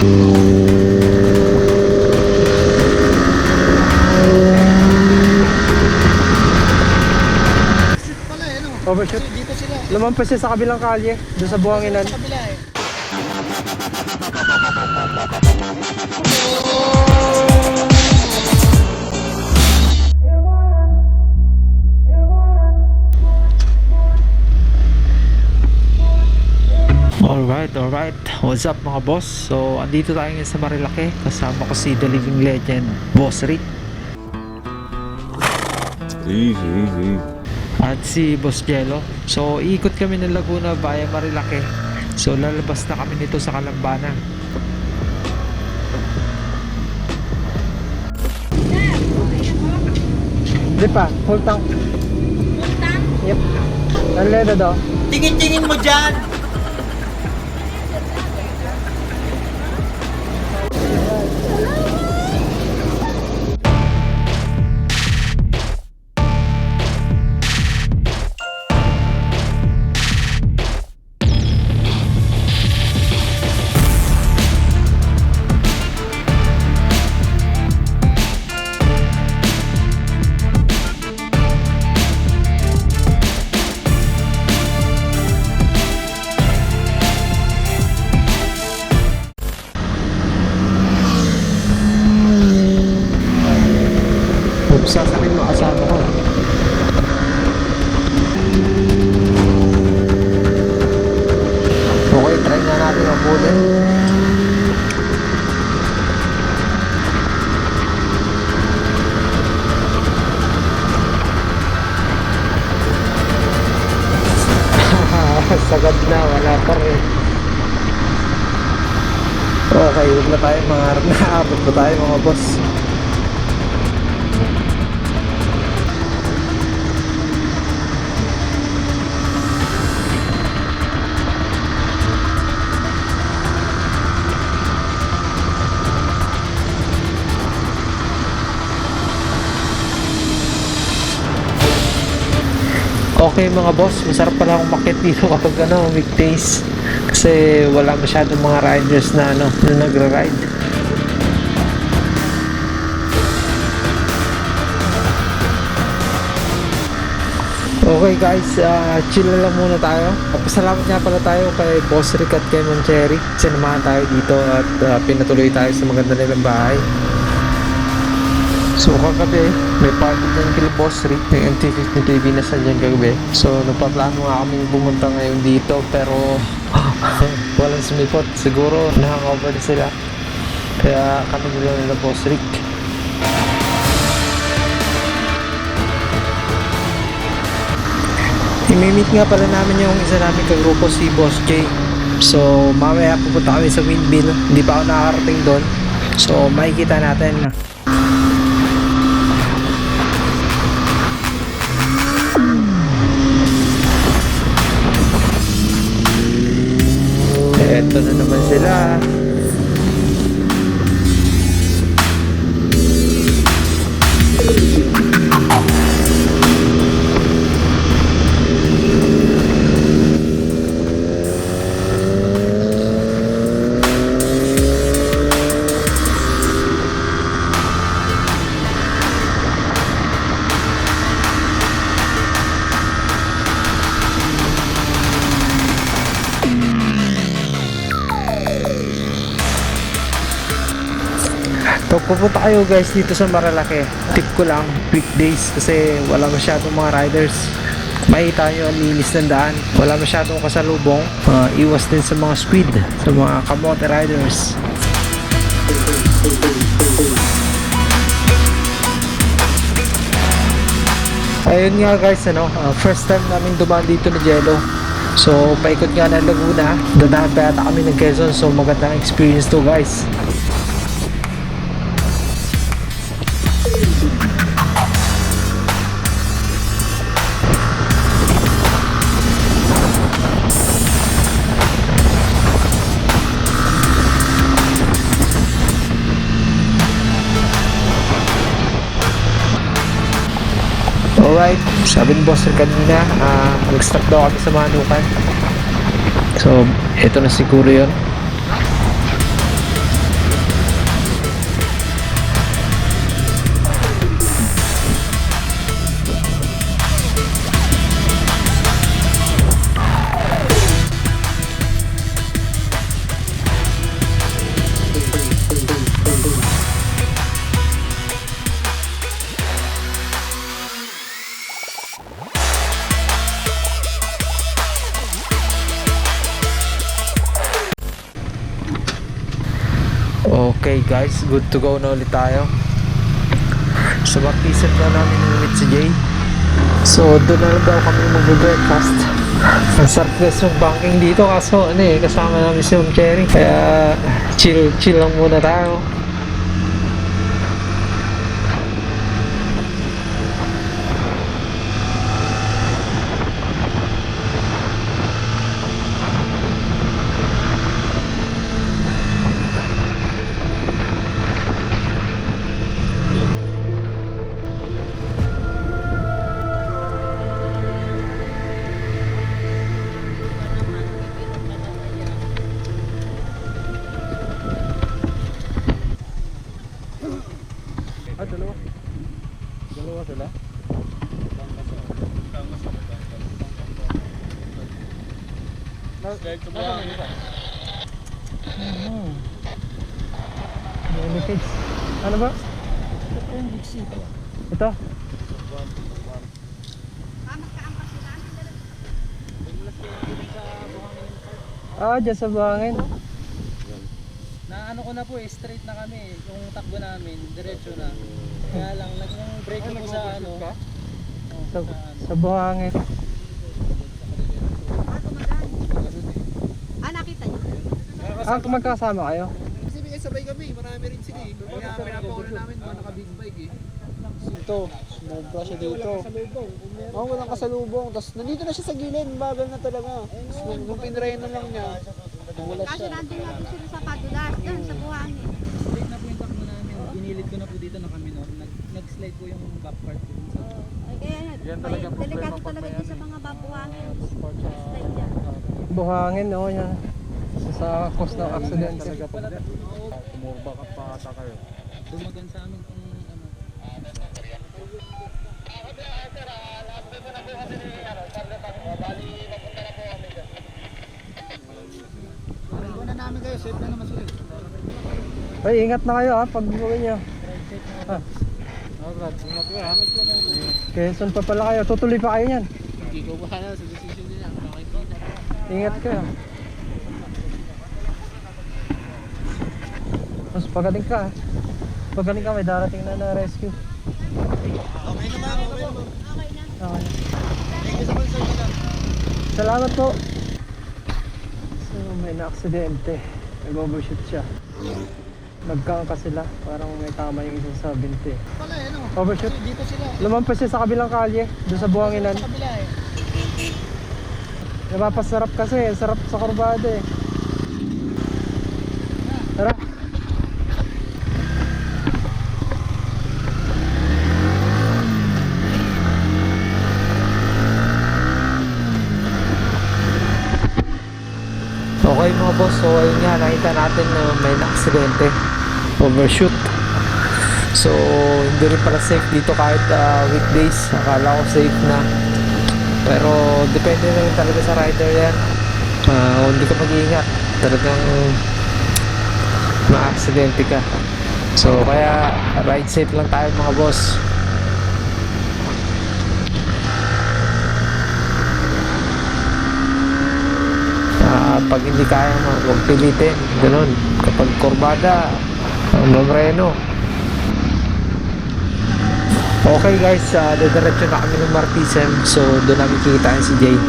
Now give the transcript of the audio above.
Overshoot. Dito sila. Lumampas siya sa kabilang kalye, doon sa buhanginan. Sa kabila eh. Alright, what's up mga boss? So, andito tayo ngayon sa Marilake. Kasama ko si The Living Legend, Boss Rick. Easy. At si Boss Jello. So, iikot kami ng Laguna via Marilake. So, lalabas na kami nito sa Calambana. Di pa, full tank. Full tank? Yep. Naleda daw. Tingin-tingin mo dyan! Sasakin mo kasama ko. Okay, try nga natin ang bullet. Sagad na, wala pa rin. Okay, huwag na tayo mangarap na abot pa tayo mga boss. Okay mga boss, masarap pala akong makit dito kapag weekdays kasi wala masyadong mga riders na na nagra-ride. Okay guys, chill na lang muna tayo. Pasalamat nga pala tayo kay Boss Rick at kay Moncherry. Sinamahan tayo dito at pinatuloy tayo sa maganda nilang bahay. So kagabi, may party dyan kay Boss Rick, may MT-50 TV na sa dyan kagabi. So nagpaplano nga kami pumunta ngayon dito pero walang sumipot. Siguro na-hangover na sila. Kaya kami nila Boss Rick. I-meet nga pala namin yung isa namin kagrupo, si Boss J. So mamaya pupunta kami sa Windmill. Hindi pa ako nakakarating doon. So makikita natin. Eto na naman sila. So pupunta kayo guys dito sa Marilake. Tip ko lang, weekdays kasi wala masyadong mga riders. Makita nyo ang linis ng daan. Wala masyadong kasalubong. Iwas din sa mga speed, sa mga kamote riders. Ayun nga guys, first time namin dumaan dito na Jello. So paikot nga ng Laguna. Dadaan pa yata kami ng Quezon. So magandang experience to guys. Alright, sabi ni Boss kanina, mag-stop daw kami sa Manukan. So, ito na siguro yun. Okay guys, good to go na ulit tayo. Sa Martisan na namin umit si Jay. So doon na lang daw kami mag-breakfast. Ang sarap guys yung banking dito kaso kasama namin si Ma'am Cherry. Kaya chill lang muna tayo. Dalawa sila? Kids. Ano ba? Ito? Dyan sa buhangin. Na ano ko na po straight na kami. Yung takbo namin, diretso na. Kaya lang, nag-break po sa ano. Sa buhangin. Nakita niyo? Magkasama kayo? Kasi may sabay kami, marami rin sila eh. Kaya pinapakuli namin mga naka-big bike eh. Ito, sumobra siya dito. Walang kasalubong. Tapos nandito na siya sa gilid, bagal na talaga. Nung pinrayan na lang niya, Wala Kasi siya. nandun nga po sila sa padulas, doon sa buhangin. Straight na po yung takbo namin. Ginilid ko na po dito na kami no. Nag-slide po yung back part ko. Ay, kaya delikado talaga din sa mga babuhangin. Slide yan. Buhangin, yan. Sa cause ng accident. Tumurba ka pa ata kayo. Dumagan sa amin kung ano. Iwan na namin kayo, safe na naman sila. Ay, ingat na kayo pag buhay nyo. Ingat ko ha. Quezon pa pala kayo. Tutuloy pa kayo yan. Hindi ko bahala sa decision nila. Ingat kayo. Mas pagaling ka. Pagaling ka, may darating na rescue. Okay naman, okay naman. Okay. Thank you sa concern nila. Salamat po. So, may na-aksidente. Nag-overshoot siya. Nagkangka sila. Parang may tama yung isa sa binte. Pala eh, no? Overshoot. Kasi dito sila. Lumampas siya sa kabilang kalye. Doon sa buhanginan. Sa kabila eh. Napapasarap kasi. Sarap sa kurbada eh. Tara. Okay mga boss, so ayun nga, nakita natin na may na-aksidente, overshoot. So hindi rin pala safe dito kahit weekdays. Akala ko safe na, pero depende na rin talaga sa rider yan. Kung hindi ka mag-iingat, talagang ma-aksidente ka. So kaya ride safe lang tayo mga boss. Pag hindi kaya huwag pilitin, ganun. Kapag kurbada, mamreno. Okay guys, didiretso na kami ng Martisan. So doon namin kikitain si Jay.